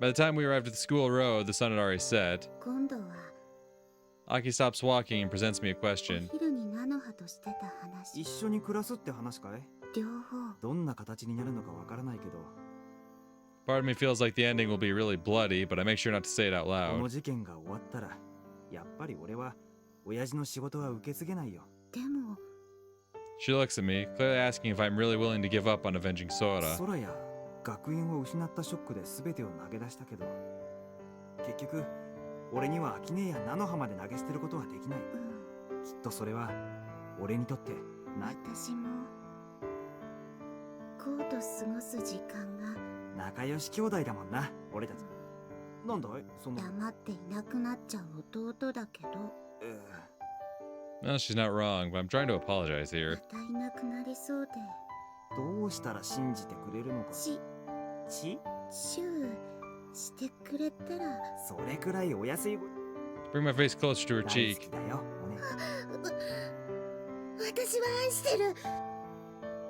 By the time we arrived at the school road, the sun had already set. 今度は Aki stops walking and presents me a お question. 昼に菜の葉としてた話一緒に暮らすって話かい？両方どんな形になるのかわからないけど、 Part of me feels like the ending will be really bloody, but I make sure not to say it out この loud. 事件が終わったら、やっぱり俺は親父の仕事は受け継げないよ。でも She looks at me, clearly asking if I'm really willing to give up on avenging Sora. 空や学園を失ったショックで全てを投げ出したけど、結局俺には秋音や菜の葉まで投げ捨てることはできない。きっとそれは俺にとって私もこうと過ごす時間が仲良し兄弟だもんな、俺たち。なんだいその。黙っていなくなっちゃう弟だけど No, she's not wrong, but I'm trying to apologize ま here. たいなくなりそうでどうしたら信じてくれるのか。チチチューしてくれたらそれくらいお安いご Bring my face closer to her 大好 cheek. きだよ、おね。私は愛してる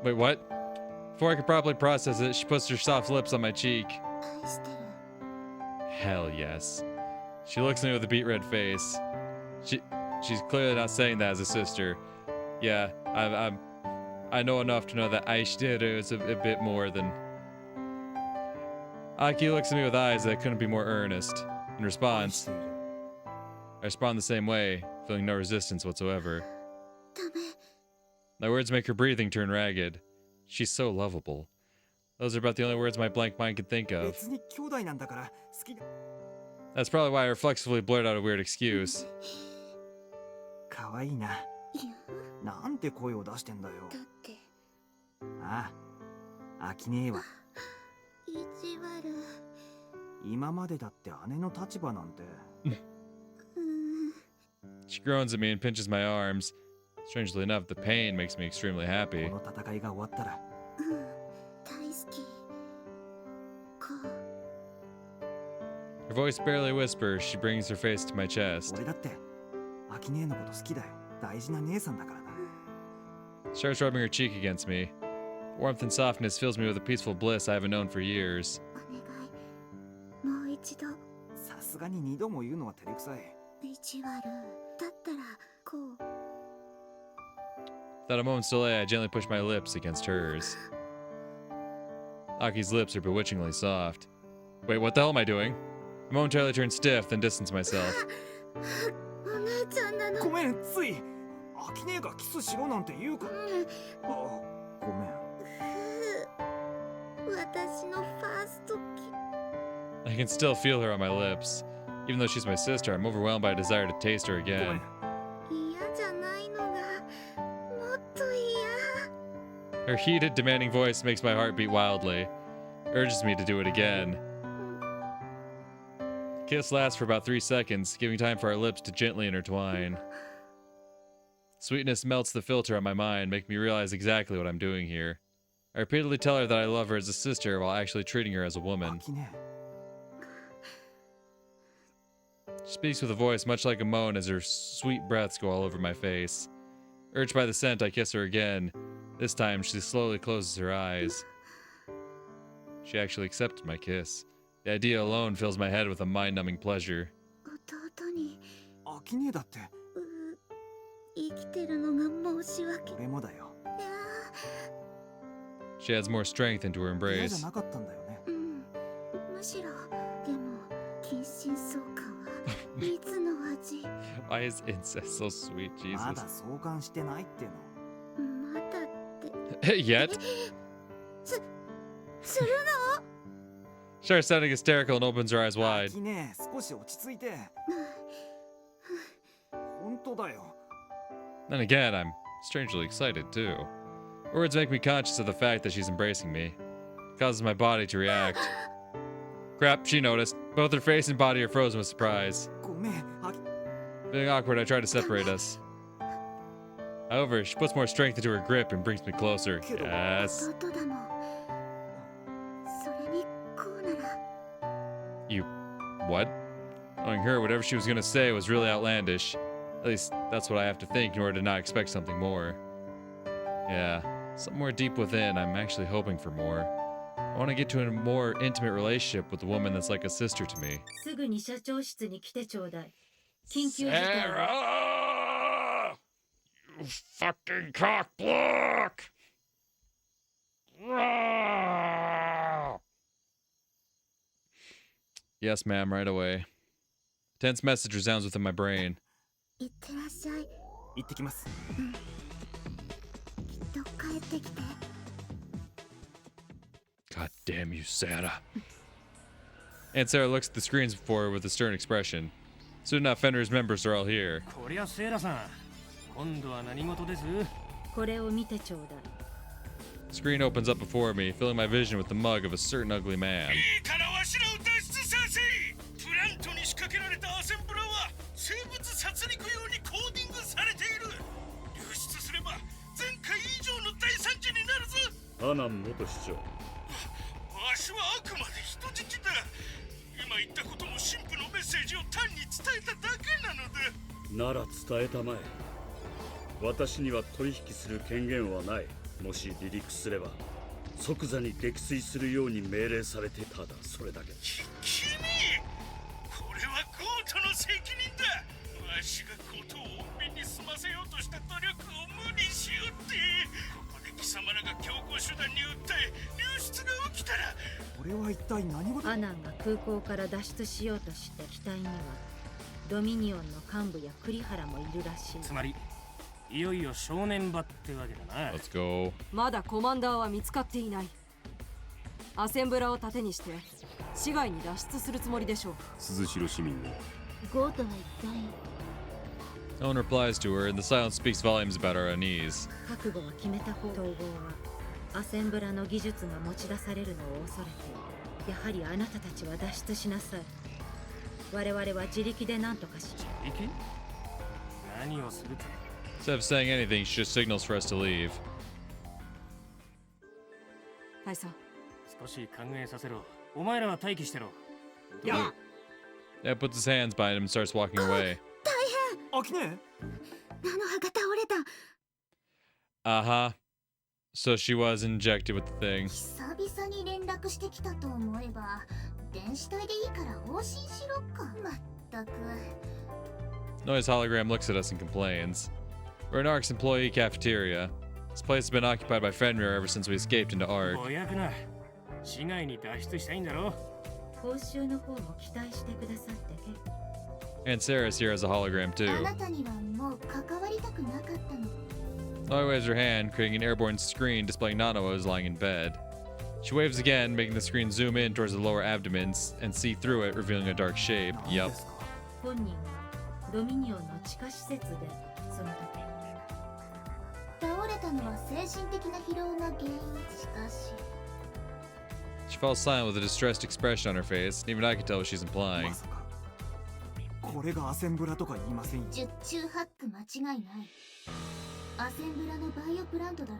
Wait, what? Before I could properly process it, she puts her soft lips on my cheek. 愛してる Hell yes. She looks at me with a beet red face. She's clearly not saying that as a sister. Yeah, I know enough to know that aishiteru is a bit more than... Aki looks at me with eyes that couldn't be more earnest. In 愛し response, ている。 I respond the same way, feeling no resistance whatsoever. ダメ My words make her breathing turn ragged. She's so lovable. Those are about the only words my blank mind could think of. 別に兄弟なんだから好きだ。 That's probably why I reflexively blurt out a weird excuse. 可愛いな。いやなんて声を出してんだよ。だってああ、秋音は意地悪今までだって姉の立場なんて。She groans at me and pinches my arms. Strangely enough, the pain makes me extremely こ happy. の戦いが終わったら、大好きこう Her voice barely whispers, she brings her face to my chest. 俺だって秋音のこと好きだよ。大事な姉さんだからな。 Starts rubbing her cheek against me. Warmth and softness fills me with a peaceful bliss I haven't known for years. お願いもう一度さすがに二度も言うのは照れくさい。意地悪だったらこう Without a moment's delay, I gently push my lips against hers. Aki's lips are bewitchingly soft. Wait, what the hell am I doing? I momentarily turn stiff, then distance myself. お姉ちゃんなのごめん、つい秋音がキスしろなんて言うか。あ、ごめん。私のファーストキ I can still feel her on my lips. Even though she's my sister, I'm overwhelmed by a desire to taste her ごめ again. ん。嫌じゃないのがもっと嫌 Her heated, demanding voice makes my heart beat wildly. Urges me to do it again. The kiss lasts for about 3 seconds, giving time for our lips to gently intertwine. Sweetness melts the filter on my mind, making me realize exactly what I'm doing here. I repeatedly tell her that I love her as a sister while actually treating her as a woman. 秋音、 She speaks with a voice much like a moan as her sweet breaths go all over my face. Urged by the scent, I kiss her again. This time, she slowly closes her eyes. She actually accepted my kiss. The idea alone fills my head with a mind-numbing pleasure. 弟に秋音だって。生きてるのが申し訳俺もだよ。いや She adds more strength into her 嫌じゃ embrace. なかったんだよね。むしろでも近親相関は蜜の味 Why is incest so sweet, まだ Jesus? 相関してないっての。まだって Yet? する Starts sounding hysterical and opens her eyes wide. 秋音、少し落ち着いて。本当だよ。 Then again, I'm strangely excited too. Words make me conscious of the fact that she's embracing me. It causes my body to react. Crap, she noticed. Both her face and body are frozen with surprise. ごめん、秋。 Feeling awkward, I try to separate us. However, she puts more strength into her grip and brings me closer. Yes. 弟だもんそれにこうなら You... what? Knowing her, whatever she was gonna say was really outlandish. At least, that's what I have to think in order to not expect something more. Yeah, somewhere deep within, I'm actually hoping for more. I want to get to a more intimate relationship with a woman that's like a sister to me. すぐに社長室に来てちょうだい。緊急事態で。 Sarah! You fucking cock block! Yes, ma'am, right away. Tense message resounds within my brain. いってらっしゃい。行ってきます。きっと帰ってきて。 God damn you, Sarah. Aunt Sarah looks at the screens before her with a stern expression. Soon enough, Fenrir's members are all here. こりゃセイラさん、今度は何事です？これを見てちょうだい。 Screen opens up before me, filling my vision with the mug of a certain ugly man. いいからわしらを脱出させ！プラントに仕掛けられたアセンブラは生物殺戮用にコーディングされている。流出すれば前回以上の大惨事になるぞ。アナン元市長。わしはあくまで人質だ。今言ったことも神父のメッセージを単に伝えただけなのだ。なら伝えたまえ。私には取引する権限はない。もし離陸すれば即座に撃墜するように命令されてただそれだけ。君、これはゴートの責任だ。わしがゴートを穏便に済ませようとした努力を無にしよって。ここで貴様らが強行手段に訴え流出が起きたら。これは一体何事？アナンが空港から脱出しようとして機体にはドミニオンの幹部や栗原もいるらしい。つまりいよいよ正念場ってわけだな。 Let's go. まだコマンダーは見つかっていない。アセンブラを盾にして市外に脱出するつもりでしょう。鈴代市民にゴートは一体。 No one replies to her, and the silence speaks volumes about our unease. 覚悟は決めた方。統合はアセンブラの技術が持ち出されるのを恐れて、やはりあなたたちは脱出しなさい。我々は自力で何とかし。自力？何をするか。 Instead of saying anything, she just signals for us to leave. 大佐、少し考えさせろ。お前らは待機してろ。いや、 Dad puts his hands behind him and starts walking away. アキネ？菜の葉が倒れた。Uh-huh. So she was injected with the thing. 久々に連絡してきたと思えば、電子体でいいから往診しろか。まったく。 Noise hologram looks at us and complains. We're in ARC's employee cafeteria. This place has been occupied by Fenrir ever since we escaped into ARC. ぼやくな。市外に脱出したいんだろ。報酬の方も期待してくださって結構。 And Sarah's here as a hologram あ too. なたにはもう関わりたくなかったの。 Noe waves her hand, creating an airborne screen displaying Nanoa as lying in bed. She waves again, making the screen zoom in towards the lower abdomen and see through it, revealing a dark shape. 何 Yup. ですか？本人はドミニオンの地下施設でその時。倒れたのは精神的な疲労が原因。しかし。 She falls silent with a distressed expression on her face, and even I can tell what she's implying. まさかこれがアセンブラとか言いませんよ。十中八九間違いない。アセンブラのバイオプラントだろう。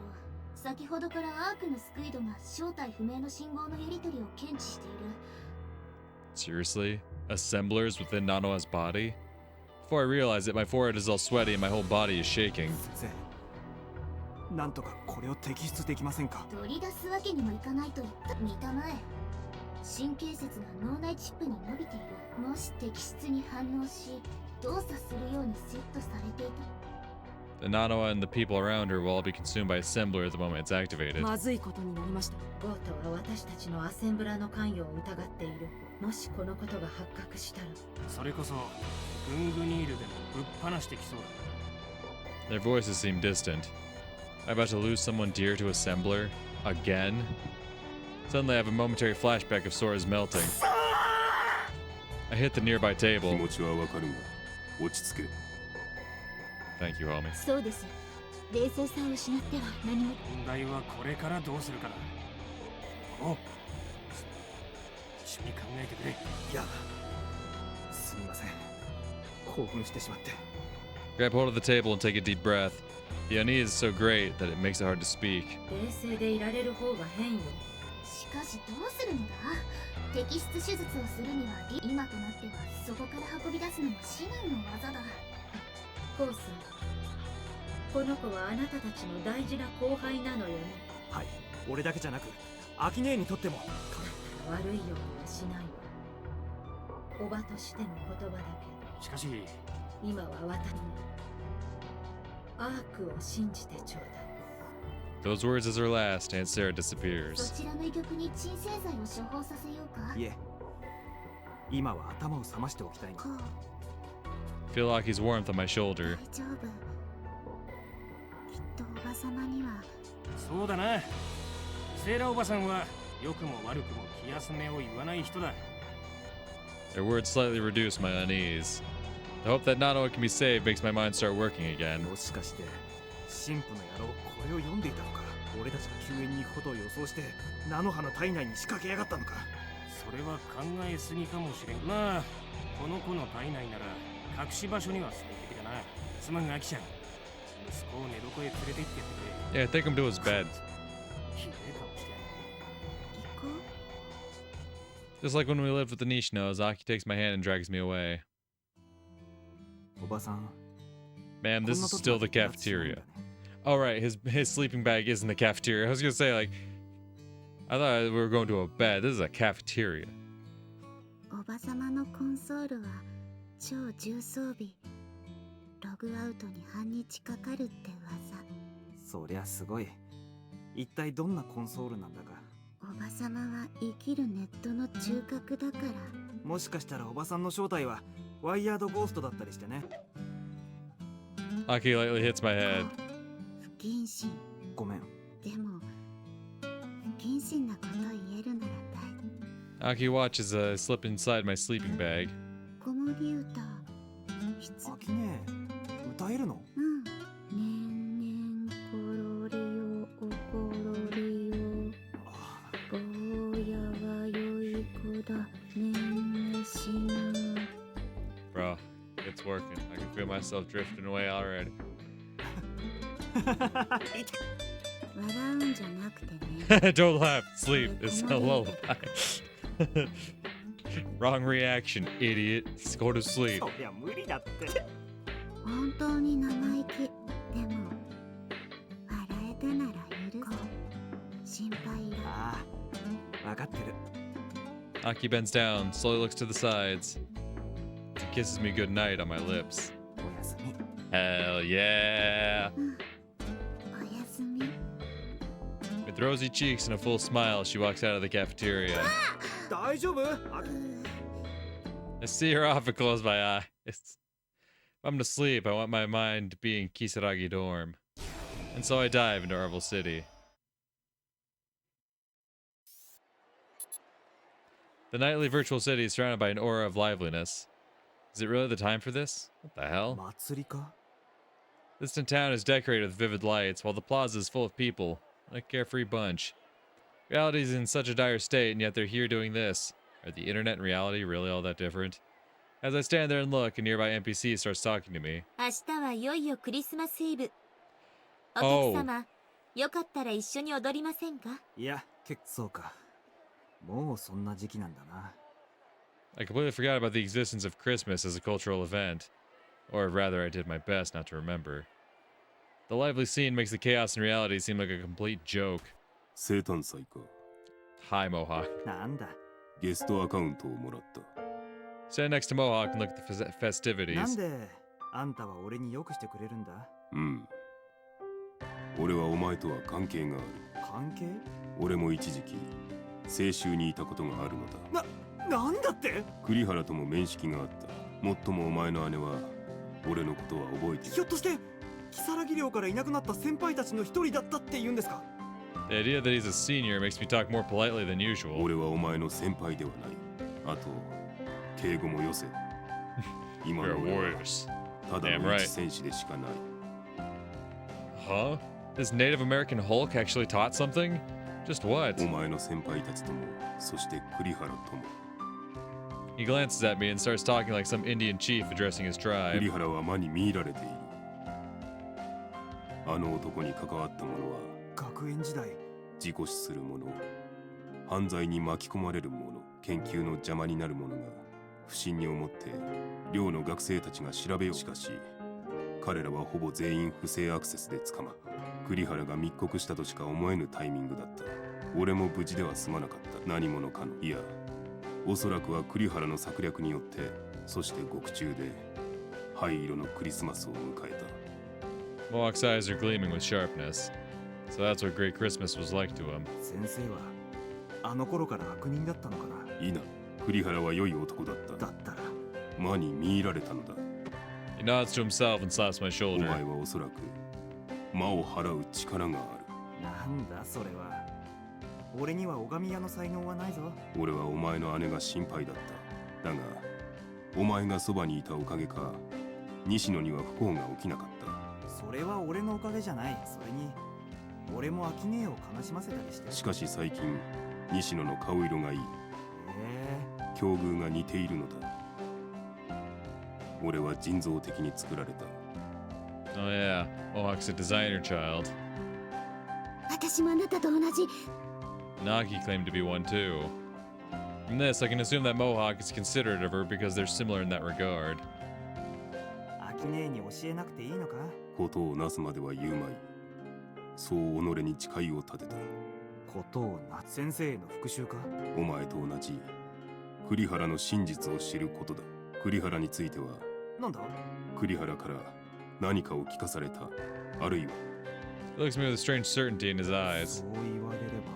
先ほどからアークのスクイドが正体不明の信号のやり取りを検知している。 Seriously? Assemblers within Nanoa's body? Before I realize it, my forehead is all sweaty and my whole body is shaking. 先生、なんとかこれを摘出できませんか？取り出すわけにもいかないと言った見たまえ。神経節が脳内チップに伸びている。もし摘出に反応し動作するようにセットされていた。 The Nanoa and the people around her will all be consumed by Assembler the moment it's activated. まずいことになりました。ゴートは私たちのアセンブラの関与を疑っている。もしこのことが発覚したら。それこそグングニールでもぶっ放してきそうだ。 Their voices seem distant. I'm about to lose someone dear to Assembler? Again? Suddenly I have a momentary flashback of Sora's melting. I hit the nearby table. 気持ちはわかるが落ち着け。 Thank you, homie. そうです。冷静さを失っては何も。問題はこれからどうするかだ。おう、一緒に考えてくれ。いや、すみません。興奮してしまって。 Grab hold of the table and take a deep breath. The unease is so great that it makes it hard to speak. 冷静でいられる方が変よ。しかしどうするのだ。摘出手術をするには今となってはそこから運び出すのも至難の技だ。コウさん、この子はあなたたちの大事な後輩なのよね。はい、俺だけじゃなく秋姉にとっても悪いようにはしないわ。おばとしての言葉だしかしけど、今は私にアークを信じてちょうだい。 Those words as her last, Aunt Sarah そ disappears. ちらの医局に鎮静剤を処方させようか。いえ、今は頭を覚ましておきたいの。こう Feel Aki's warmth on my shoulder. 大丈夫。きっとおばさまには。そうだな。セーラおばさんは良くも悪くも気休めを言わない人だ。 Their words slightly reduce my unease. The hope that not only can be saved makes my mind start working again. もしかして神父の野郎これを読んでいたのか。俺たちが救援に行くことを予想して菜の花体内に仕掛けやがったのか。それは考えすぎかもしれん。まあこの子の体内なら隠し場所には最適だな。すまんアキちゃん、息子を寝床へ連れて行ってやってくれ。 Yeah, take him to his bed. ひでえかもしれん。行こう。 Just like when we lived with the Nishnos, Aki takes my hand and drags me away. おばさん、 Ma'am, this こんな is 時 still ま the でやってしまうんだ cafeteria. ね。 Oh, right, his sleeping bag is in the cafeteria. I was gonna say, like, I thought we were going to a bed. This is a cafeteria. おばさまのコンソールは超重装備。ログアウトに半日かかるって噂。そりゃすごい。一体どんなコンソールなんだか。おばさまは生きるネットの中核だから。もしかしたらおばさんの正体はワイヤードゴーストだったりしてね。 Aki lightly hits my head. 不謹慎。ごめん。でも不謹慎なこと言えるなら大 Aki watches slip inside my sleeping bag. 子守歌必秋ね、歌えるの？うん。ねんねんころりよおころりよ。坊やは良い子だ。ねんねしぬ。 Bro, it's working. I can feel myself drifting away already. 笑うんじゃなくてね。 Don't laugh. Sleep. It's a lullaby. Wrong reaction, idiot. Let's go to sleep. そりゃ無理だって。本当に生意気。でも笑えたなら許す。心配だ。ああ、わかってる。 Aki bends down, slowly looks to the sides. He kisses me goodnight on my lips. おやすみ。 Hell yeah! おやすみ。 With rosy cheeks and a full smile, she walks out of the cafeteria. 大丈夫？あ I see her off and close my eyes. If I'm to sleep, I want my mind to be in Kisaragi dorm. And so I dive into Arvel City. The nightly virtual city is surrounded by an aura of liveliness. Is it really the time for this? What the hell? 祭りか？ This town is decorated with vivid lights, while the plaza is full of people. What a carefree bunch. Reality is in such a dire state, and yet they're here doing this. Are the internet and reality really all that different? As I stand there and look, a nearby NPC starts talking to me. 明日はいよいよクリスマスイブ。お Oh. 客様、よかったら一緒に踊りませんか？いや、そうか。もうそんな時期なんだな。I completely forgot about the existence of Christmas as a cultural event. Or rather, I did my best not to remember. The lively scene makes the chaos in reality seem like a complete joke. 生誕祭か。 Hi, Mohawk. なんだ。ゲストアカウントをもらった。 Stand next to Mohawk and look at the なん festivities. であんたは俺によくしてくれるんだ？うん。俺はお前とは関係がある。関係？俺も一時期、清州にいたことがあるのだ。なんだって？栗原とも面識があった。もっともお前の姉は、俺のことは覚えている。ひょっとして、如月寮からいなくなった先輩たちの一人だったって言うんですか？ The idea that he's a senior makes me talk more politely than usual. 俺はお前の先輩ではない。あと、敬語もよせ。今 You're の俺は warriors. ただ Damn の right. 一戦士でしかない。 Huh? This Native American Hulk actually taught something? Just what? お前の先輩たちとも、そして栗原とも。 He glances at me and starts talking like some Indian chief addressing his tribe. 栗原は魔に見入られている。あの男に関わった者は学園時代。自己死する者、犯罪に巻き込まれる者、研究の邪魔になる者が不審に思って寮の学生たちが調べよう。しかし彼らはほぼ全員不正アクセスで捕ま、栗原が密告したとしか思えぬタイミングだった。俺も無事では済まなかった。何者かの、いや、おそらくは栗原の策略によって、そして獄中で灰色のクリスマスを迎えた。Mohawk's eyes are gleaming with sharpness. So that's what Great Christmas was like to him. 先生はあの頃から悪人だったのかな。いいな、栗原は良い男だった。だったら魔に見入られたのだ。He nods to himself and slaps my お shoulder. 前はおそらく魔を払う力がある。なんだそれは。俺には拝み屋の才能はないぞ。俺はお前の姉が心配だった。だがお前がそばにいたおかげか、西野には不幸が起きなかった。それは俺のおかげじゃない。それに俺も秋音を悲しませたりして。しかし最近西野の顔色がいい。境遇が似ているのだ。俺は人造的に作られた。 Oh yeah, Mohawk's a designer child. 私もあなたと同じ。 Nagi claimed to be one too. From this, I can assume that Mohawk is considerate of her because they're similar in that regard. 秋音に教えなくていいのか。ことをなすまでは言うまい。そう己に誓いを立てた。ことをな、先生への復讐か。お前と同じ栗原の真実を知ることだ。栗原については、なんだ。栗原から何かを聞かされた。あるいは He looks at me with a strange certainty in his eyes. そう言われれば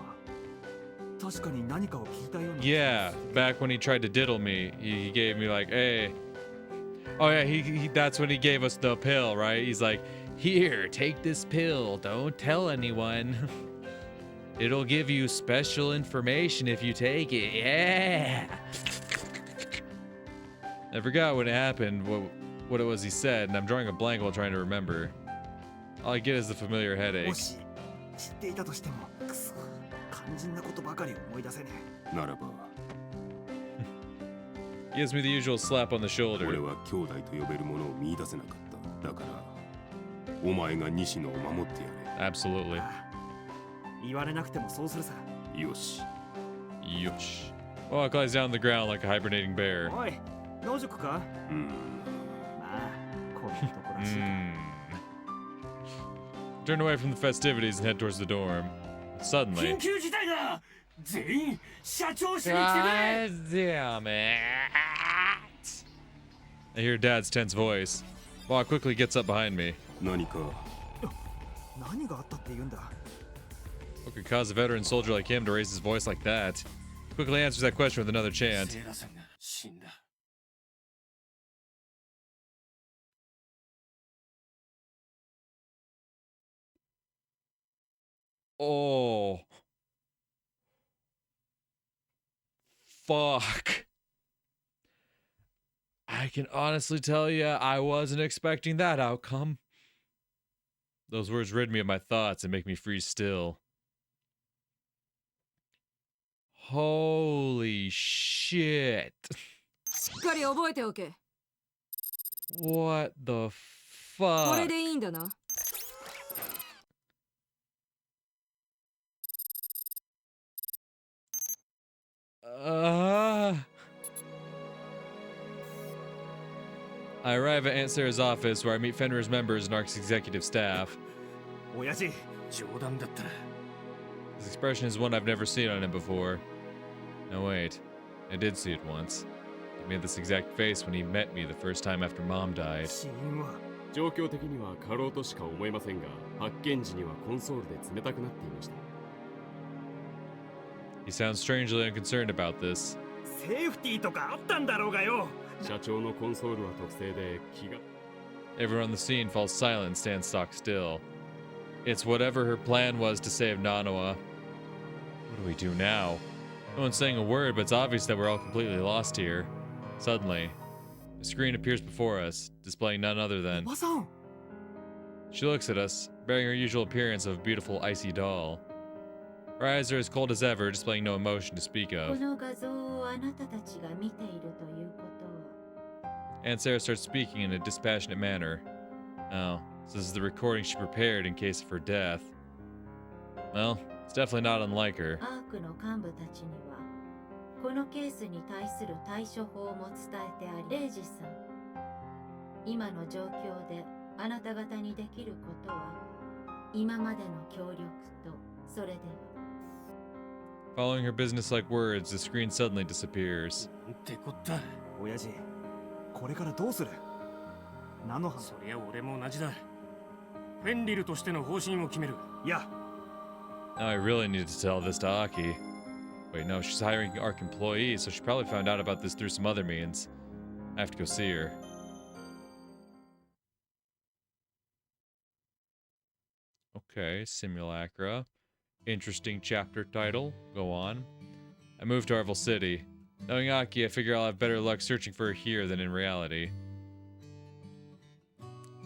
確かに何かを聞いたような。 Yeah, back when he tried to diddle me, he gave me like, hey. Oh yeah, that's when he gave us the pill, right? He's like, here, take this pill. Don't tell anyone. It'll give you special information if you take it. Yeah. I forgot what happened, what it was he said, and I'm drawing a blank while trying to remember. All I get is the familiar も headache. し知っていたとしても、くそ、肝心なことばかり思い出せねならば He gives me the usual slap on the 俺 shoulder. は兄弟と呼べるものを見出せなかった。だからお前が西野を守ってや Absolutely. え。言われなくてもそうするさ。れ。よし。 Yosh. Mohawk lies down on the ground like a hibernating bear. おい、野宿か。うん。まあ、こういうとこらしいか。 Turn away from the festivities and head towards the dorm. Suddenly, 緊急事態だ。全員社長室に来てくれ。 God damn it! I hear Dad's tense voice. Mohawk quickly gets up behind me. 何か何があったって言うんだ。 What could cause a veteran soldier like him to raise his voice like that? Quickly answers that question with another chant. セイラさんが死んだ。 Oh. Fuck. I can honestly tell you, I wasn't expecting that outcome. Those words rid me of my thoughts and make me freeze still. Holy shit. しっかり覚えておけ。 What the これ fuck? でいいんだな。 I arrive at Aunt Sarah's office where I meet Fenrir's members and ARC's executive staff. 親父、冗談だったら。 His expression is one I've never seen on him before. No, wait. I did see it once. He made this exact face when he met me the first time after Mom died. 死因は。状況的には過労としか思えませんが、発見時にはコンソールで冷たくなっていました。 He sounds strangely unconcerned about this. セーフティーとかあったんだろうがよ。社長のコンソールは特製で気が。 Everyone on the scene falls silent and stands stock still. It's whatever her plan was to save Nanoa. What do we do now? No one's saying a word, but it's obvious that we're all completely lost here. Suddenly, a screen appears before us, displaying none other お than... ばさん。 She looks at us, bearing her usual appearance of a beautiful icy doll. Her eyes are as cold as ever, displaying no emotion to speak こ of. の画像をあなたたちが見ているということは、 Aunt Sarah starts speaking in a dispassionate manner. Oh, so this is the recording she prepared in case of her death. Well, it's definitely not unlike her. アークの幹部たちにはこのケースに対する対処法も伝えてあり、レイジさん、今の状況であなた方にできることは今までの協力と、それでは Following her business-like words, the screen suddenly disappears. ってこった。親父、これからどうする？菜の花。そりゃ俺も同じだ。フェンリルとしての方針を決める。いや、 Now I really need to tell this to Aki. Wait, no, she's hiring ARC employees, so she probably found out about this through some other means. I have to go see her. Okay, Simulacra. Interesting chapter title. Go on. I moved to Arvel City. Knowing Aki, I figure I'll have better luck searching for her here than in reality.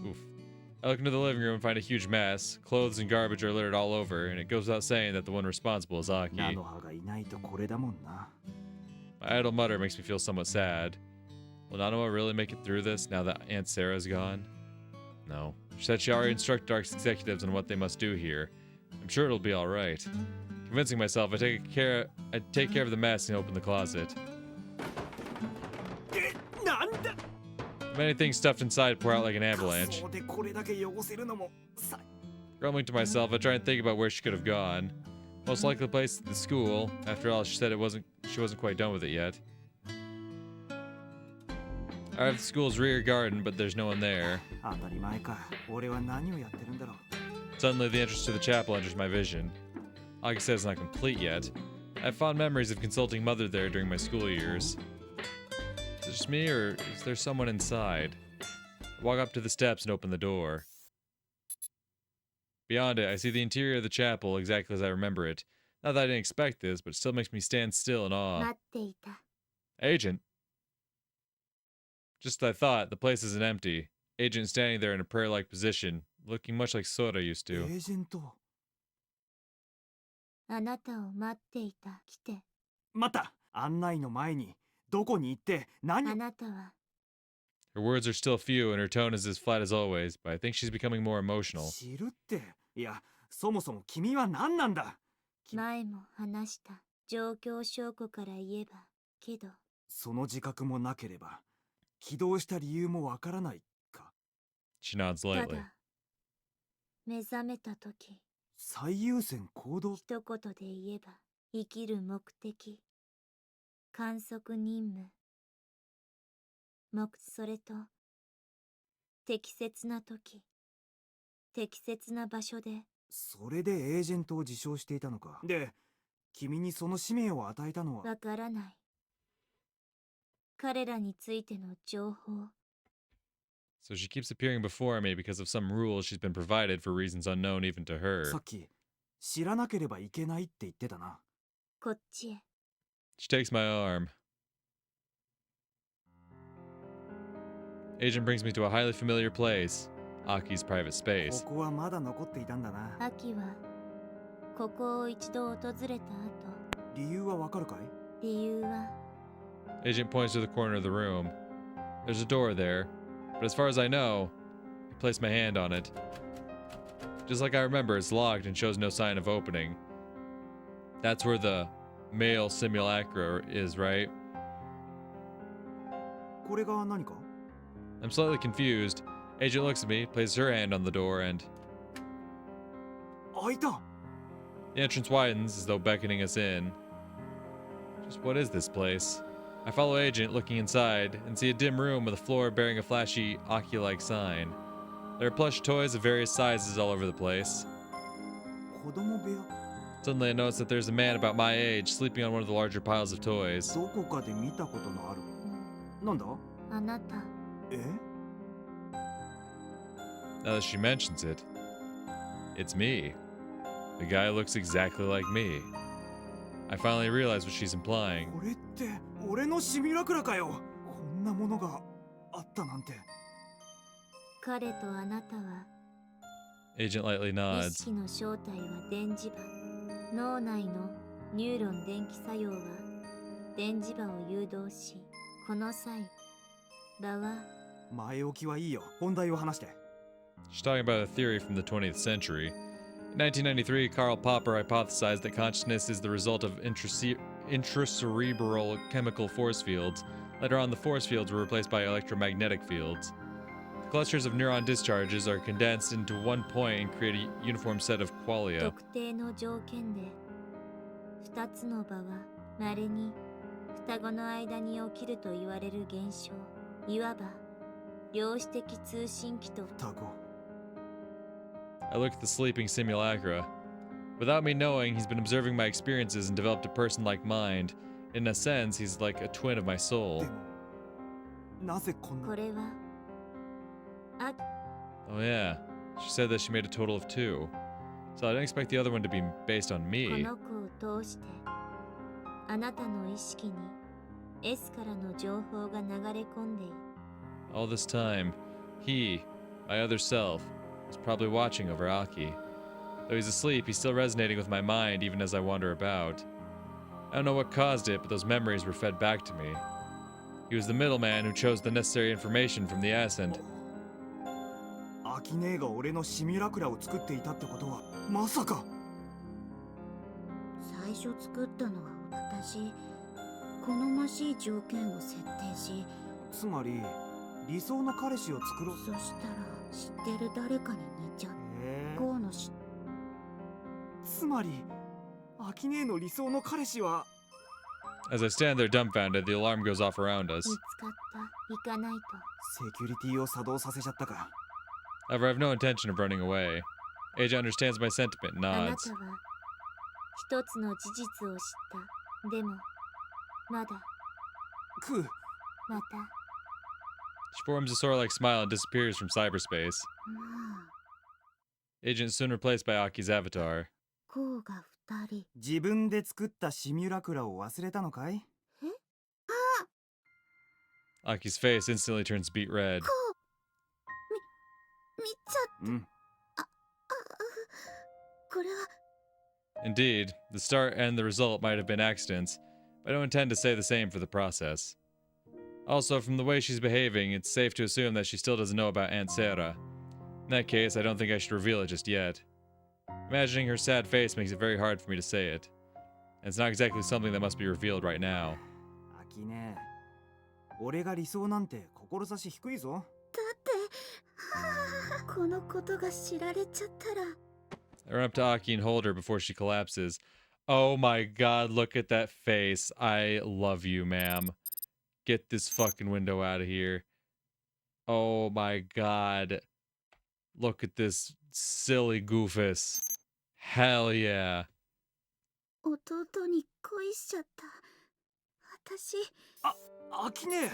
Oof. I look into the living room and find a huge mess. Clothes and garbage are littered all over, and it goes without saying that the one responsible is Aki. 菜の葉がいないとこれだもんな。 My idle mutter makes me feel somewhat sad. Will Nanoa really make it through this now that Aunt Sarah's gone? No. She said she already instructed our executives on what they must do here. I'm sure it'll be alright. Convincing myself, I take care of the mess and open the closet. なんだ。 Many things stuffed inside pour out like an avalanche. そうでこれだけ汚せるのもさ。 Grumbling to myself, I try and think about where she could have gone. Most likely place at the school. After all, she said she wasn't quite done with it yet. I arrive at the school's rear garden, but there's no one there. 当たり前か。俺は何をやってるんだろう。 Suddenly, the entrance to the chapel enters my vision. Aki says it's not complete yet. I have fond memories of consulting Mother there during my school years. Is it just me, or is there someone inside? I walk up to the steps and open the door. Beyond it, I see the interior of the chapel exactly as I remember it. Not that I didn't expect this, but it still makes me stand still in awe. 待っていた。 Agent! Just as I thought, the place isn't empty. Agent standing there in a prayer-like position, looking much like Sora used エ to. ージェント。あなたを待っていた。来て。また案内の前にどこに行って何あなたは Her words are still few and her tone is as flat as always, but I think she's becoming more emotional. 知るって。いや、そもそも君は何なんだ。前も話した状況証拠から言えばけどその自覚もなければ起動した理由もわからないか。 She nods た lightly. だ目覚めた時最優先行動。一言で言えば生きる目的観測任務それと適切な時適切な場所でそれでエージェントを自称していたのか。で、君にその使命を与えたのは。わからない。彼らについての情報。 So she keeps appearing before me because of some rules she's been provided for reasons unknown even to her. さっき知らなければいけないって言ってたな。こっちへ。 She takes my arm. Agent brings me to a highly familiar place, Aki's private こ space. こはまだ残っていたんだな。秋はここを一度訪れた後、理由はわかるかい？理由は Agent points to the corner of the room. There's a door there, but as far as I know, I place my hand on it. Just like I remember, it's locked and shows no sign of opening. That's where the male simulacra is, right? これが何か？ I'm slightly confused. Agent looks at me, places her hand on the door, and 開いた。 the entrance widens as though beckoning us in. Just what is this place? I follow Agent, looking inside, and see a dim room with a floor bearing a flashy Aki-like sign. There are plush toys of various sizes all over the place. 子供部屋。 Suddenly I notice that there's a man about my age sleeping on one of the larger piles of toys. どこかで見たことのある。なんだ？あなた。え？ Now that she mentions it, it's me. The guy looks exactly like me. I finally realize what she's implying. これって俺のシミュラクラかよ。こんなものがあったなんて。彼とあなたは Agent lightly 意 nods. 識の正体は電磁場。脳内のニューロン電気作用は電磁場を誘導し、この際場は前置きはいいよ。本題を話して。 She's talking about a theory from the 20th century. In 1993, Karl Popper hypothesized that consciousness is the result of intracerebral chemical force fields. Later on, the force fields were replaced by electromagnetic fields. The clusters of neuron discharges are condensed into one point and create a uniform set of qualia. 特定の条件で2つの場は稀に双子の間に起きると言われる現象、いわば量子的通信機と双子。 I look at the sleeping simulacra. Without me knowing, he's been observing my experiences and developed a person-like mind. In a sense, he's like a twin of my で soul. もなぜこんな。これは Oh yeah, she said that she made a total of 2. So I didn't expect the other one to be based on こ me. の子を通してあなたの意識に S からの情報が流れ込んでいる。 All this time, he, my other self, is probably watching over Aki. Though he's asleep, he's still resonating with my mind even as I wander about. I don't know what caused it, but those memories were fed back to me. He was the middleman who chose the necessary information from the ascent. アキネーが俺のシミュラクラを作っていたってことはまさか。最初作ったのは私。好ましい条件を設定し、つまり理想の彼氏を作ろう。そしたら知ってる誰かに似ちゃう。河野氏。つまりアキネーの理想の彼氏は。 As I stand there dumbfounded, the alarm goes off around us. 見つかった。行かないと。セキュリティを作動させちゃったか。 However, I have no intention of running away. Agent understands my sentiment and あな nods. たは一つの事実を知った。でもまだクー。また。 She forms a Sora-like smile and disappears from cyberspace. もう Agent is soon replaced by Aki's avatar. こうが二人。自分で作ったシミュラクラを忘れたのかい？ Aki's face instantly turns beet red. 見ちゃっうん。これは Indeed, the start and the result might have been accidents, but I don't intend to say the same for the process. Also, from the way she's behaving, it's safe to assume that she still doesn't know about Aunt Sarah. In that case, I don't think I should reveal it just yet. Imagining her sad face makes it very hard for me to say it. And it's not exactly something that must be revealed right now. アキネー、俺が理想なんて志低いぞ。だってこのことが知られちゃったら。 I run up to Aki and hold her before she collapses. Oh my god, look at that face. I love you, ma'am. Get this fucking window out of here. Oh my god. Look at this silly goofus. Hell yeah. 弟に恋しちゃった。私。アキネー。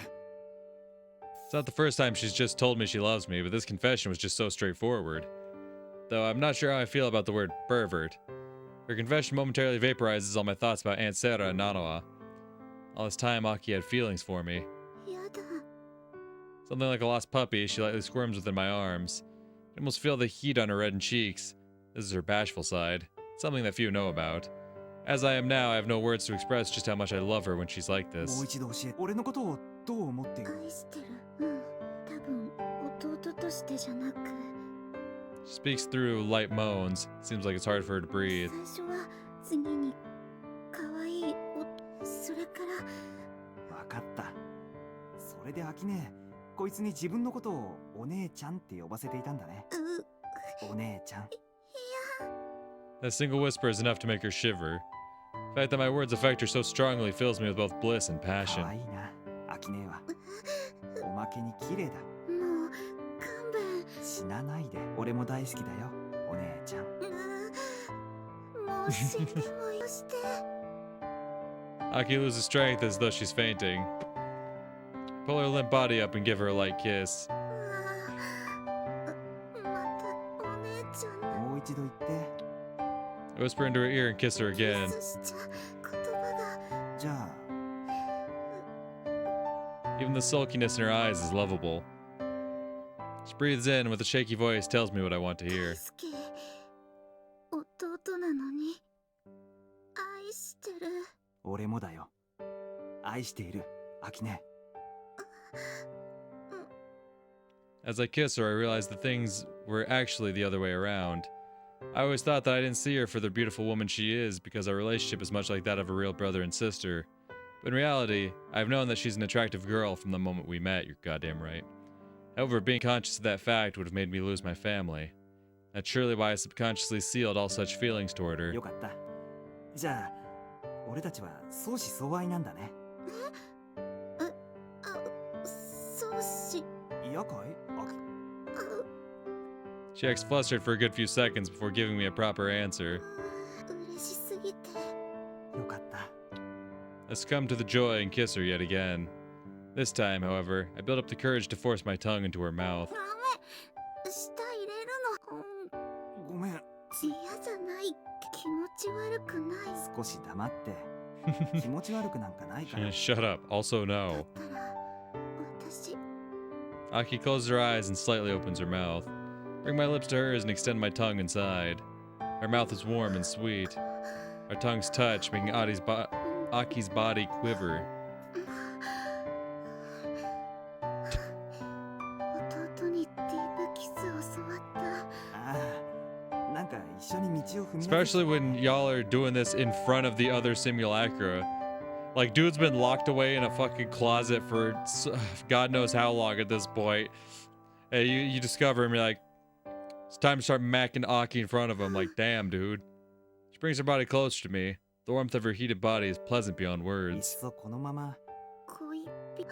It's not the first time she's just told me she loves me, but this confession was just so straightforward. Though I'm not sure how I feel about the word pervert. Her confession momentarily vaporizes all my thoughts about Aunt Sarah and Nanoa. All this time, Aki had feelings for me. やだ。 Something like a lost puppy, she lightly squirms within my arms. I almost feel the heat on her reddened cheeks. This is her bashful side, something that few know about. As I am now, I have no words to express just how much I love her when she's like もう this. 一度教え。俺のことをどう思っている？愛してる。うん。多分弟としてじゃなく。 She speaks through light moans. Seems like it's hard for her to breathe. 最初は次に可愛いそれから。わかった。それでアキネー、こいつに自分のことをお姉ちゃんって呼ばせていたんだね。お姉ちゃん。 That single whisper is enough to make her shiver. The fact that my words affect her so strongly fills me with both bliss and 可 passion. 愛いな、アキネーは。おまけに綺麗だ。もう勘弁。死なないで。俺も大好きだよ、お姉ちゃん。もう死んでもよして。 Aki loses strength as though she's fainting. Pull her limp body up and give her a light kiss. またお姉ちゃんもう一度言って。 I whisper into her ear and kiss her again. キスしちゃ言葉が。じゃあ。 Even the sulkiness in her eyes is lovable. She breathes in and with a shaky voice tells me what I want to hear. 大輔、弟なのに愛してる。俺もだよ。愛している、アキネ。 As I kiss her, I realize that things were actually the other way around. I always thought that I didn't see her for the beautiful woman she is because our relationship is much like that of a real brother and sister. But in reality, I've known that she's an attractive girl from the moment we met, you're goddamn right. However, being conscious of that fact would have made me lose my family. That's surely why I subconsciously sealed all such feelings toward her. よかった。じゃあ、俺たちは相思相愛なんだね。そうし。嫌かい？ She acts flustered for a good few seconds before giving me a proper answer. 嬉しすぎて。よかった。I succumb to the joy and kiss her yet again. This time, however, I build up the courage to force my tongue into her mouth. ダメ。舌入れるの。ごめん。嫌じゃない。気持ち悪くない。少し黙って。気持ち悪くなんかないから。Shut up. Also, だ no. ったら、私。 Aki closes her eyes and slightly opens her mouth. Bring my lips to hers and extend my tongue inside. Her mouth is warm and sweet. Our tongues touch, making Aki's body quiver. 弟にディープキスを教わった。ああ、なんか一緒に道を踏み。 Especially when y'all are doing this in front of the other simulacra. Like, dude's been locked away in a fucking closet for God knows how long at this point. And you discover him, you're like, it's time to start macking Aki in front of him. Like, damn, dude. She brings her body closer to me. The warmth of her heated body is pleasant beyond いっ words. そこのまま。恋人。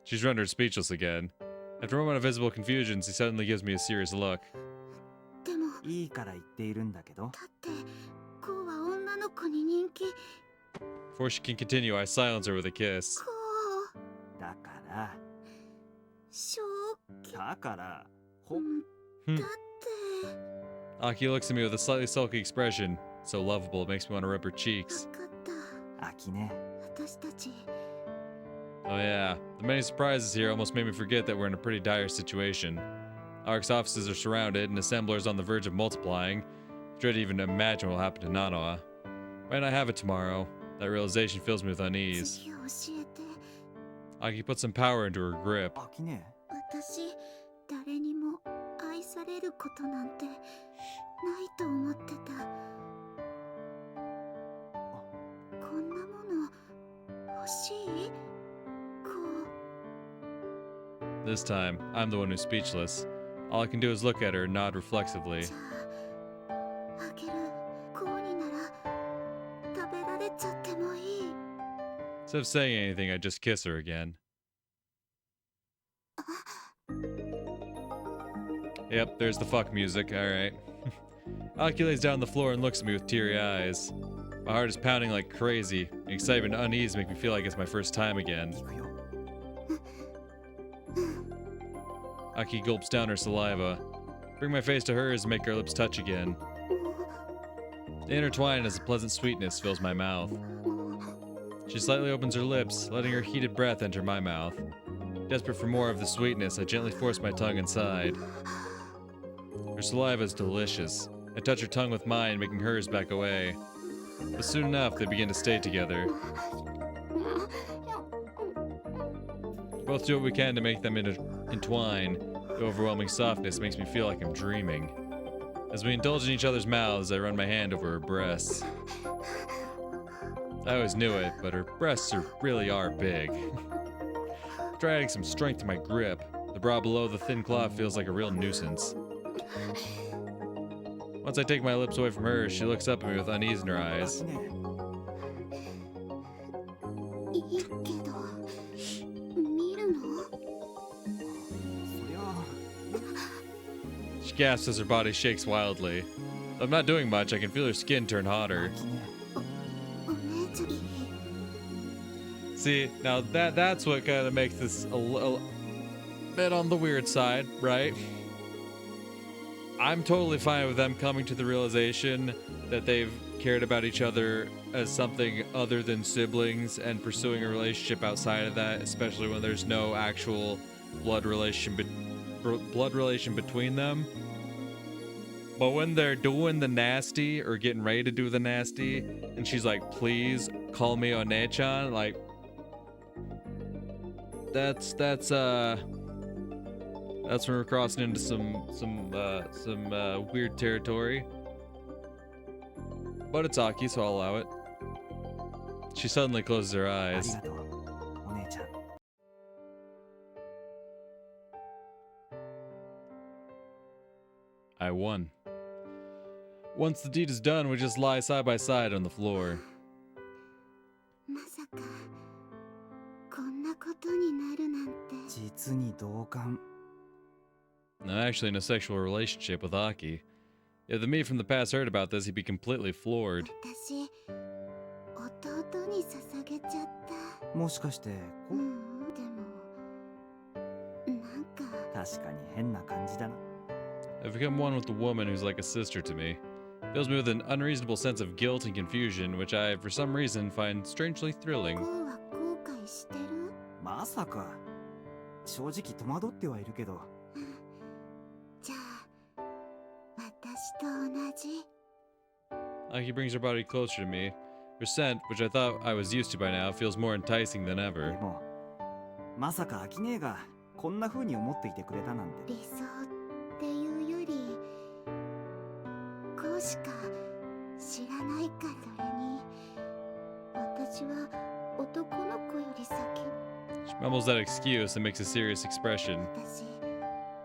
She's rendered speechless again. After a moment of visible confusion, she suddenly gives me a serious look. でも。いいから言っているんだけど。だって、こうは女の子に人気。 Before she can continue, I silence her with a kiss. こう。だから。正気。だから。だって。 Aki looks at me with a slightly sulky expression. So lovable, it makes me want to rub her cheeks. わかった。秋ね。私たち。 Oh yeah, the many surprises here almost made me forget that we're in a pretty dire situation. Ark's offices are surrounded and assemblers on the verge of multiplying. I dread to even imagine what will happen to Nanoa. Might not have it tomorrow. That realization fills me with unease. 次教えて。 Aki puts some power into her grip. 秋ね。私、誰にも愛されることなんてないと思ってた。こんなもの欲しい？こう。 This time, I'm the one who's speechless. All I can do is look at her and nod reflexively. じゃあ、あげる。こうになら食べられちゃってもいい。 Instead of saying anything, I just kiss her again. Yep, there's the fuck music, alright. Aki lays down on the floor and looks at me with teary eyes. My heart is pounding like crazy. Excitement and unease make me feel like it's my first time again. 行くよ。 Aki gulps down her saliva. Bring my face to hers and make our lips touch again. They intertwine as a pleasant sweetness fills my mouth. She slightly opens her lips, letting her heated breath enter my mouth. Desperate for more of the sweetness, I gently force my tongue inside. Her saliva is delicious. I touch her tongue with mine, making hers back away. But soon enough, they begin to stay together. We both do what we can to make them entwine. The overwhelming softness makes me feel like I'm dreaming. As we indulge in each other's mouths, I run my hand over her breasts. I always knew it, but her breasts really are big. Try adding some strength to my grip. The bra below the thin cloth feels like a real nuisance. Once I take my lips away from hers, she looks up at me with unease in her eyes. 秋ね。いいけど、見るの？そりゃ。 She gasps as her body shakes wildly. Though I'm not doing much, I can feel her skin turn hotter. 秋ね。お姉ちゃん。 See, now that's what kind of makes this a little bit on the weird side, right? I'm totally fine with them coming to the realization that they've cared about each other as something other than siblings and pursuing a relationship outside of that, especially when there's no actual blood relation between them. But when they're doing the nasty or getting ready to do the nasty, and she's like, "Please call me One-chan," like that's when we're crossing into some weird territory. But it's Aki, so I'll allow it. She suddenly closes her あり eyes. がとう。お姉ちゃん。 I won. Once the deed is done, we just lie side by side on the floor. こんなことになるなんて。実に同感。 I'm actually in a sexual relationship with Aki. If the me from the past heard about this, he'd be completely floored. 私、弟に捧げちゃった。もしかしてでも、なんか。確かに変な感じだな。 I've become one with the woman who's like a sister to me. Fills me with an unreasonable sense of guilt and confusion, which I, for some reason, find strangely thrilling. こうは後悔してる？まさか。正直戸惑ってはいるけど。じゃあ、私と同じ。 Aki brings her body closer to me. Her scent, which I thought I was used to by now, feels more enticing than で ever. も、まさかアキネがこんな風に思っていてくれたなんて。理想っていうより、こうしか知らないか。それに、私は男の子より先。 She mumbles that excuse and makes a serious expression. 私、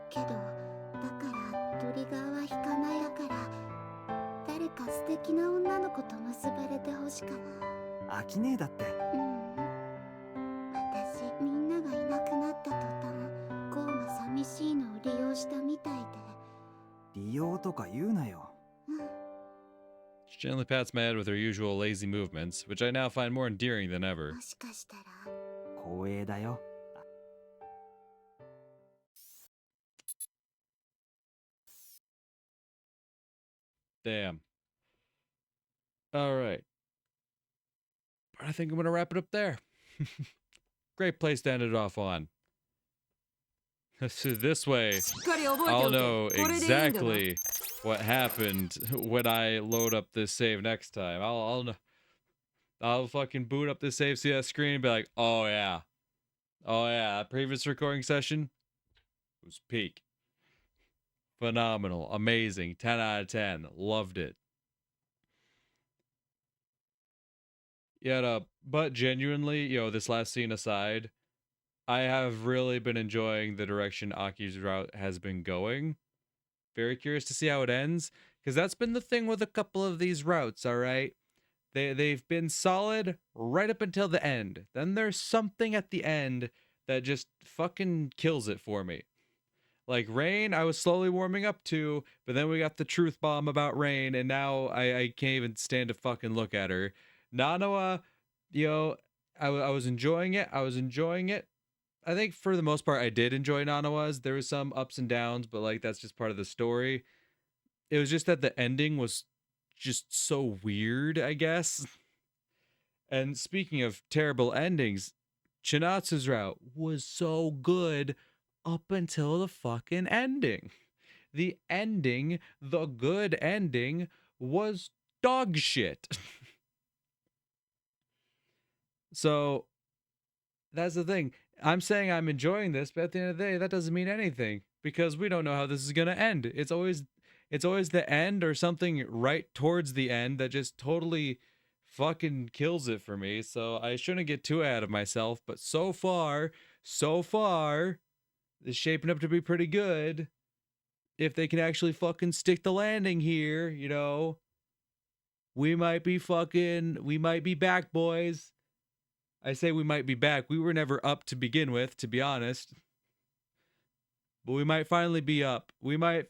けど、だからトリガーは引かない。だから、誰か素敵な女の子と結ばれてほしかな。アキネだって。私、みんながいなくなった途端、こうが寂しいのを利用したみたいで。利用とか言うなよ。She gently pats my head with her usual lazy movements, which I now find more endearing than ever. もしかしたら。光栄だよ。 Damn. All right. But I think I'm going to wrap it up there. Great place to end it off on. So this way, I'll know exactly what happened when I load up this save next time. I'll fucking boot up this save, see that screen, and be like, oh yeah, that previous recording session was peak. Phenomenal, amazing, 10 out of 10, loved it. Yeah, but genuinely, this last scene aside, I have really been enjoying the direction Aki's route has been going. Very curious to see how it ends, because that's been the thing with a couple of these routes, all right? They've been solid right up until the end. Then there's something at the end that just fucking kills it for me. Like Rain, I was slowly warming up to, but then we got the truth bomb about Rain, and now I can't even stand to fucking look at her. Nanoa, I was enjoying it. I think for the most part, I did enjoy Nanoa's. There was some ups and downs, but like that's just part of the story. It was just that the ending was just so weird, I guess. And speaking of terrible endings, Chinatsu's route was so good up until the fucking ending. The ending, the good ending, was dog shit. So that's the thing. I'm saying I'm enjoying this, but at the end of the day, that doesn't mean anything because we don't know how this is going to end. It's always the end or something right towards the end that just totally fucking kills it for me. So I shouldn't get too ahead of myself, but so far, it's shaping up to be pretty good. If they can actually fucking stick the landing here, we might be back, boys. I say we might be back. We were never up to begin with, to be honest. But we might finally be up. We might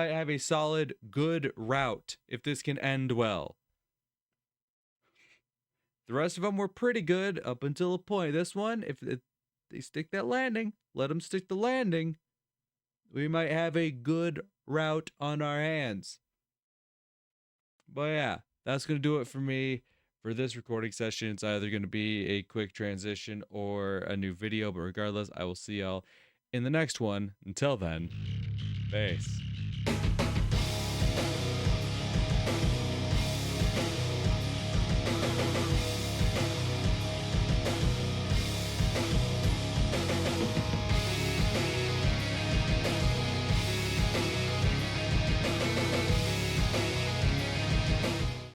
have a solid, good route if this can end well. The rest of them were pretty good up until a point. This one, if they stick that landing, let them stick the landing, we might have a good route on our hands. But yeah, that's going to do it for me. For this recording session, it's either going to be a quick transition or a new video, but regardless, I will see y'all in the next one. Until then, peace.